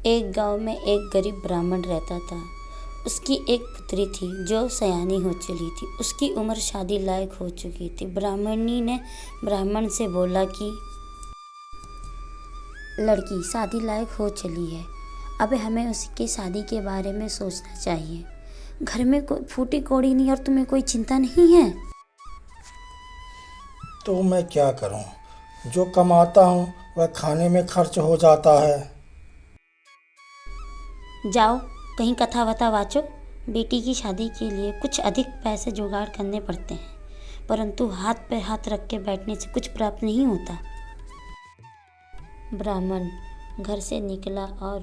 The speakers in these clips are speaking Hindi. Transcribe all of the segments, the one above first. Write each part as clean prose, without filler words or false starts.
एक गांव में एक गरीब ब्राह्मण रहता था। उसकी एक पुत्री थी जो सयानी हो चली थी। उसकी उम्र शादी लायक हो चुकी थी। ब्राह्मणी ने ब्राह्मण से बोला कि लड़की शादी लायक हो चली है, अब हमें उसकी शादी के बारे में सोचना चाहिए। घर में कोई फूटी कौड़ी नहीं और तुम्हें कोई चिंता नहीं है। तो मैं क्या करूं? जो कमाता हूं वह खाने में खर्च हो जाता है। जाओ कहीं कथा वथा वाचो। बेटी की शादी के लिए कुछ अधिक पैसे जुगाड़ करने पड़ते हैं, परंतु हाथ पे हाथ रख के बैठने से कुछ प्राप्त नहीं होता। ब्राह्मण घर से निकला और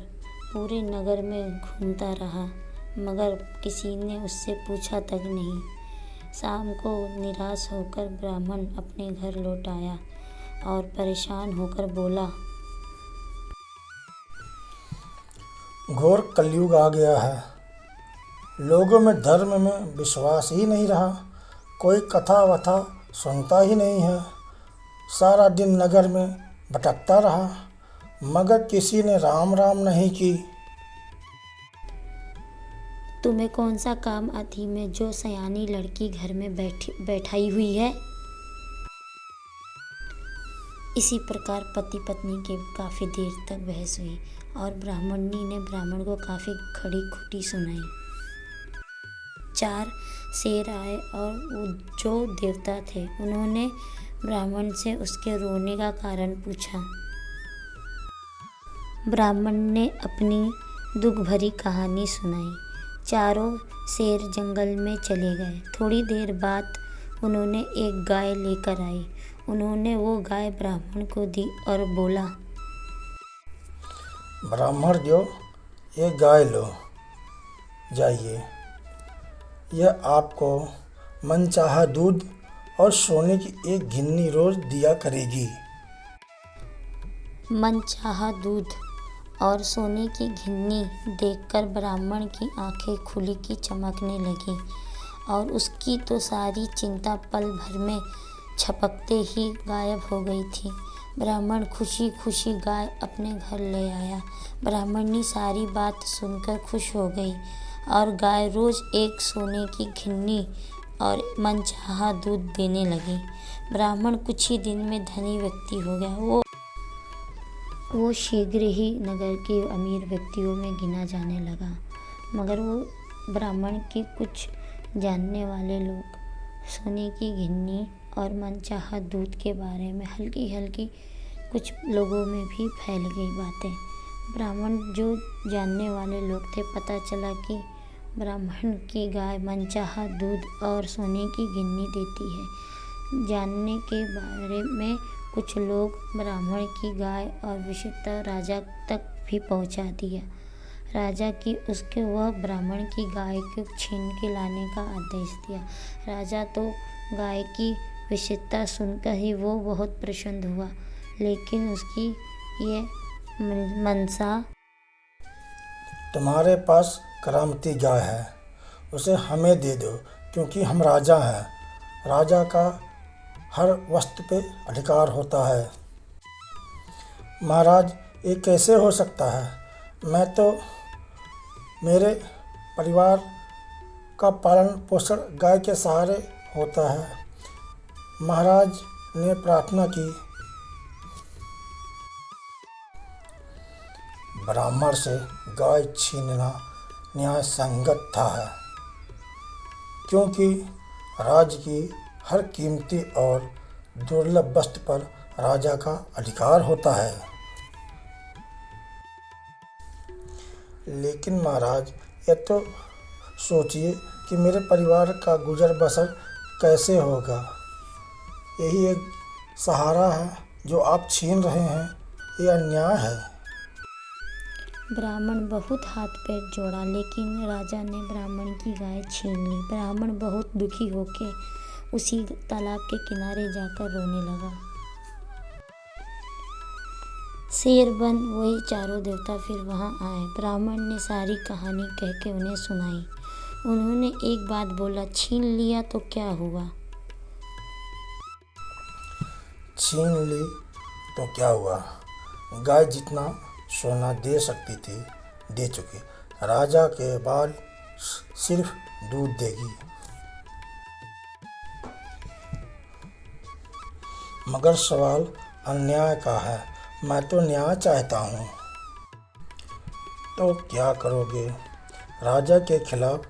पूरे नगर में घूमता रहा, मगर किसी ने उससे पूछा तक नहीं। शाम को निराश होकर ब्राह्मण अपने घर लौट आया और परेशान होकर बोला, घोर कलयुग आ गया है। लोगों में धर्म में विश्वास ही नहीं रहा। कोई कथा वथा सुनता ही नहीं है। सारा दिन नगर में भटकता रहा, मगर किसी ने राम राम नहीं की। तुम्हें कौन सा काम आती में जो सयानी लड़की घर में बैठाई हुई है। इसी प्रकार पति पत्नी के काफ़ी देर तक बहस हुई और ब्राह्मणी ने ब्राह्मण को काफ़ी खड़ी खोटी सुनाई। 4 शेर आए और वो जो देवता थे उन्होंने ब्राह्मण से उसके रोने का कारण पूछा। ब्राह्मण ने अपनी दुख भरी कहानी सुनाई। चारों शेर जंगल में चले गए। थोड़ी देर बाद उन्होंने एक गाय लेकर आई। उन्होंने वो गाय ब्राह्मण को दी और बोला, ब्राह्मण जो ये गाय लो, जाइए। यह आपको मनचाहा दूध और सोने की एक गिन्नी रोज दिया करेगी। मनचाहा दूध और सोने की गिन्नी देखकर ब्राह्मण की आंखें खुली की चमकने लगी और उसकी तो सारी चिंता पल भर में छपकते ही गायब हो गई थी। ब्राह्मण खुशी खुशी गाय अपने घर ले आया। ब्राह्मणी सारी बात सुनकर खुश हो गई और गाय रोज एक सोने की गिन्नी और मनचाहा दूध देने लगी। ब्राह्मण कुछ ही दिन में धनी व्यक्ति हो गया। वो शीघ्र ही नगर के अमीर व्यक्तियों में गिना जाने लगा, मगर वो ब्राह्मण के कुछ जानने वाले लोग सोने की गिन्नी और मनचाहा दूध के बारे में हल्की हल्की कुछ लोगों में भी फैल गई बातें। ब्राह्मण जो जानने वाले लोग थे, पता चला कि ब्राह्मण की गाय मनचाहा दूध और सोने की गिन्नी देती है। जानने के बारे में कुछ लोग ब्राह्मण की गाय और विशेषतः राजा तक भी पहुंचा दिया। राजा की उसके वह ब्राह्मण की गाय को छीन के लाने का आदेश दिया। राजा तो गाय की विशेषता सुनकर ही वो बहुत प्रसन्न हुआ, लेकिन उसकी ये मनसा, तुम्हारे पास करामती गाय है, उसे हमें दे दो, क्योंकि हम राजा हैं। राजा का हर वस्तु पे अधिकार होता है। महाराज, ये कैसे हो सकता है? मैं तो मेरे परिवार का पालन पोषण गाय के सहारे होता है। महाराज ने प्रार्थना की। ब्राह्मण से गाय छीनना न्याय संगत था, क्योंकि राज्य की हर कीमती और दुर्लभ वस्तु पर राजा का अधिकार होता है। लेकिन महाराज, यह तो सोचिए कि मेरे परिवार का गुजर बसर कैसे होगा। यही एक सहारा है जो आप छीन रहे हैं। ये अन्याय है। ब्राह्मण बहुत हाथ पैर जोड़ा, लेकिन राजा ने ब्राह्मण की गाय छीन ली। ब्राह्मण बहुत दुखी होकर उसी तालाब के किनारे जाकर रोने लगा। शेर बन वही चारों देवता फिर वहां आए। ब्राह्मण ने सारी कहानी कह के उन्हें सुनाई। उन्होंने एक बात बोला, छीन लिया तो क्या हुआ? छीन ली तो क्या हुआ? गाय जितना सोना दे सकती थी दे चुकी। राजा के बाद सिर्फ दूध देगी। मगर सवाल अन्याय का है। मैं तो न्याय चाहता हूँ। तो क्या करोगे? राजा के खिलाफ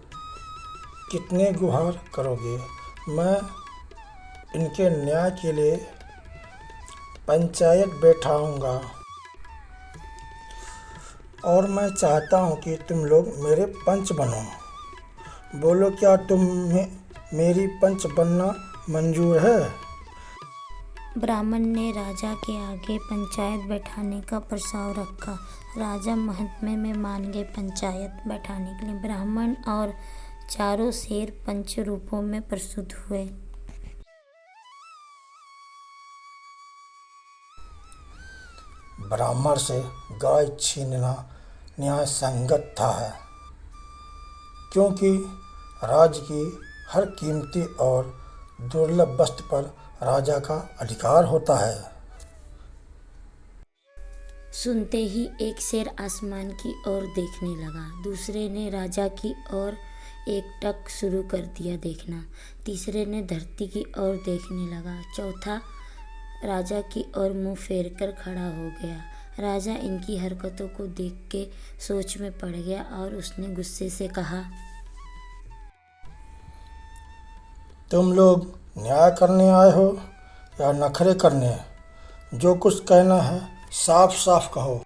कितने गुहार करोगे? मैं इनके न्याय के लिए पंचायत बैठाऊंगा और मैं चाहता हूँ कि तुम लोग मेरे पंच बनो। बोलो, क्या तुम्हें मेरी पंच बनना मंजूर है? ब्राह्मण ने राजा के आगे पंचायत बैठाने का प्रस्ताव रखा। राजा महात्म्य में मान गए। पंचायत बैठाने के लिए ब्राह्मण और चारों शेर पंच रूपों में प्रस्तुत हुए। ब्राह्मण से गाय छीनना न्याय संगत था है, क्योंकि राज्य की हर कीमती और दुर्लभ वस्तु पर राजा का अधिकार होता है। सुनते ही एक शेर आसमान की ओर देखने लगा। दूसरे ने राजा की ओर एकटक शुरू कर दिया देखना। तीसरे ने धरती की ओर देखने लगा। चौथा राजा की ओर मुंह फेर कर खड़ा हो गया। राजा इनकी हरकतों को देख के सोच में पड़ गया और उसने गुस्से से कहा, तुम लोग न्याय करने आए हो या नखरे करने? जो कुछ कहना है साफ साफ कहो।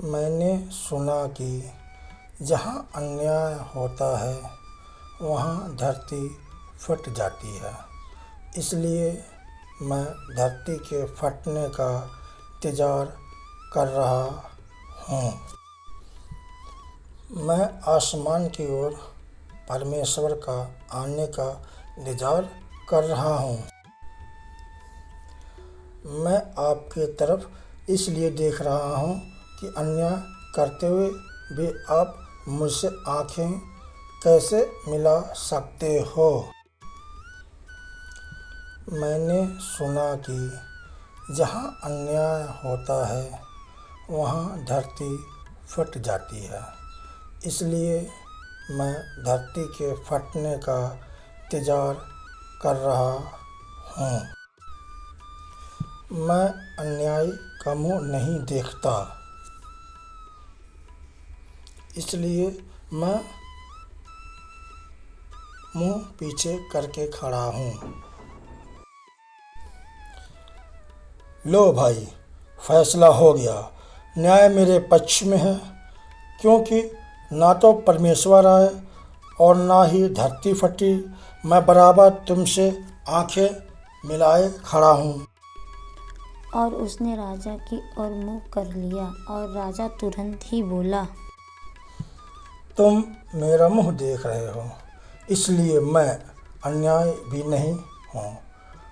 मैंने सुना कि जहाँ अन्याय होता है वहाँ धरती फट जाती है, इसलिए मैं धरती के फटने का इंतजार कर रहा हूँ। मैं आसमान की ओर परमेश्वर का आने का इंतजार कर रहा हूँ। मैं आपके तरफ इसलिए देख रहा हूँ कि अन्याय करते हुए भी आप मुझसे आंखें कैसे मिला सकते हो? मैंने सुना कि जहाँ अन्याय होता है वहाँ धरती फट जाती है, इसलिए मैं धरती के फटने का इंतजार कर रहा हूँ। मैं अन्याय का मुँह नहीं देखता, इसलिए मैं मुँह पीछे करके खड़ा हूँ। लो भाई, फैसला हो गया। न्याय मेरे पक्ष में है, क्योंकि ना तो परमेश्वर आए और ना ही धरती फटी। मैं बराबर तुमसे आंखें मिलाए खड़ा हूँ। और उसने राजा की ओर मुँह कर लिया और राजा तुरंत ही बोला, तुम मेरा मुँह देख रहे हो, इसलिए मैं अन्याय भी नहीं हूँ।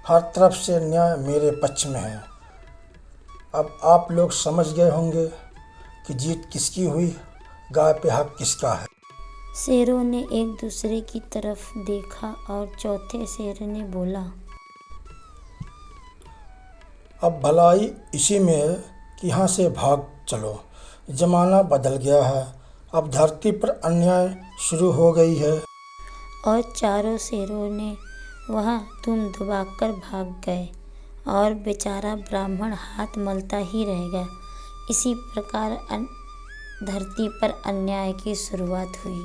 हर तरफ से न्याय मेरे पक्ष में है। अब आप लोग समझ गए होंगे कि जीत किसकी हुई, गाय पे हक किसका है। शेरों ने एक दूसरे की तरफ देखा और चौथे शेर ने बोला, अब भलाई इसी में है कि यहाँ से भाग चलो। ज़माना बदल गया है, अब धरती पर अन्याय शुरू हो गई है। और चारों शेरों ने वहाँ दुम दबाकर भाग गए और बेचारा ब्राह्मण हाथ मलता ही रह गया। इसी प्रकार धरती पर अन्याय की शुरुआत हुई।